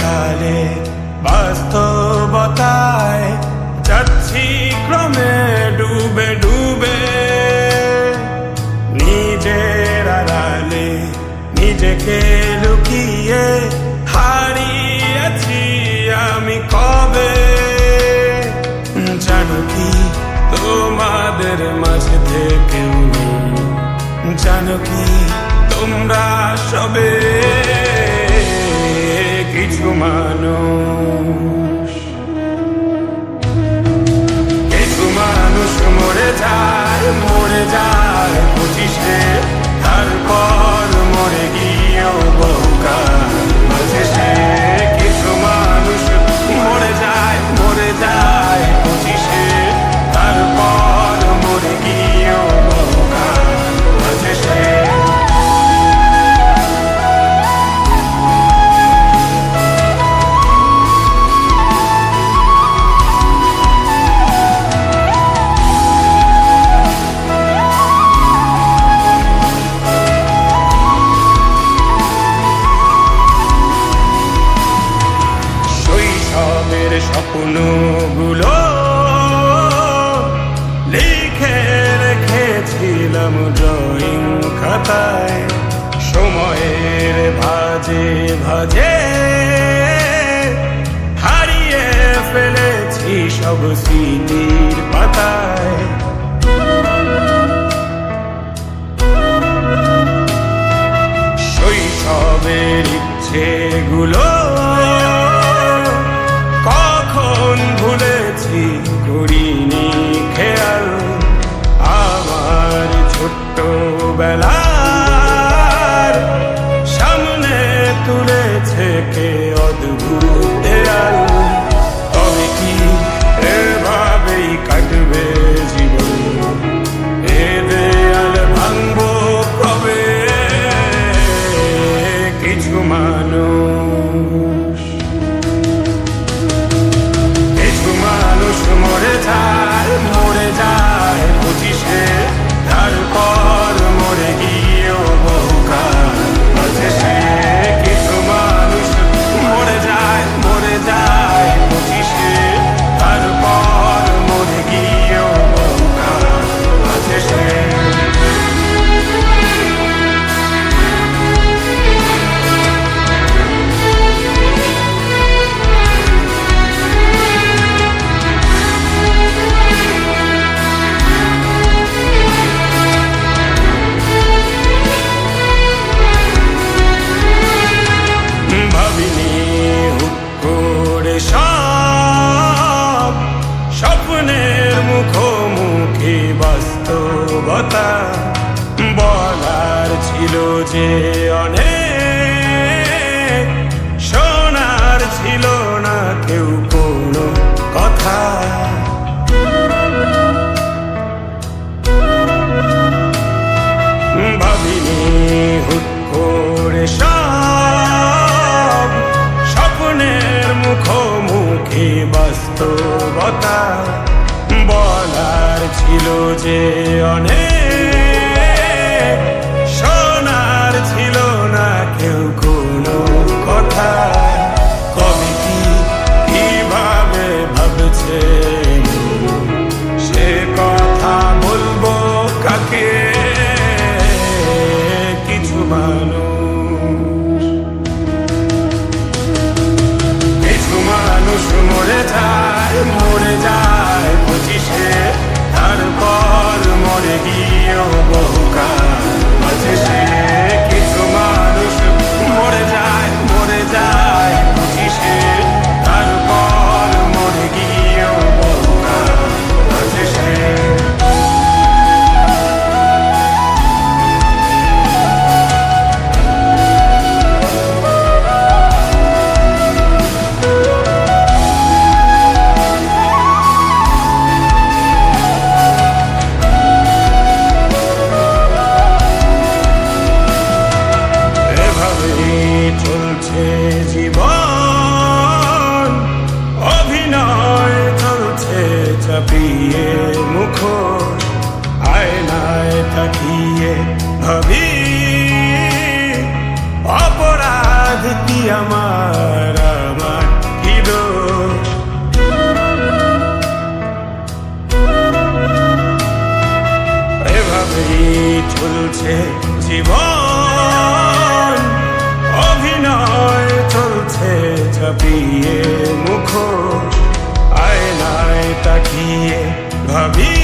কালে বাস্তবতায় যাচ্ছি ক্রমে ডুবে ডুবে, নিজের আড়ালে নিজেকে লুকিয়ে হারিয়েছি আমি কবে। জানো কি তোমাদের মাঝে থেকেও নেই, জানো কি তোমরা সবে কিছু মানুষ, কিছু মানুষ মরে যায় 25-এ, তারপর মরে গিয়েও বহুকাল বাঁচে সে। কিছু মানুষ মরে যায় 25-এ, তারপর মরে গিয়েও বহুকাল বাঁচে সে। স্বপ্নগুলো লিখে রেখেছিলাম ড্রয়িং খাতায়, সময়ের ভাজে ভাজে হারিয়ে ফেলেছি সব স্মৃতির পাতায়। শৈশবের ইচ্ছেগুলো কখন ভুলেছি করিনি খেয়াল, আমার ছোট্টবেলার সামনে তুলেছে কে অদ্ভুত দেয়াল। তবে কি এভাবেই কাটবে জীবন, এ দেয়াল ভাঙবো কবে? কিছু মানুষ, মরে যায় 25-এ, তারপর মরে গিয়েও বহুকাল বাঁচে সে। কিছু মানুষ মরে যায় 25-এ, তারপর মরে গিয়েও বহুকাল বাঁচে সে। সব স্বপ্নের মুখোমুখি বাস্তবতা, বলার ছিল যে অনেক, শোনার ছিল না কেউ কোনো কথা। ভাবিনি হুট করে সব স্বপ্নের মুখোমুখি বাস্তবতা, বলার ছিল যে অনেক, শোনার ছিল না কেউ কোনো কথা। কবে কি কিভাবে ভাবছে সে কথা বলবো কাকে? কিছু মানুষ, কিছু মানুষ মরে যায় 25-এ, তারপর মরে গিয়ে ঝুলছে জীবন, অভিনয় চলছে ছাপিয়ে মুখোশ, আয়নায় তাকিয়ে ভাবি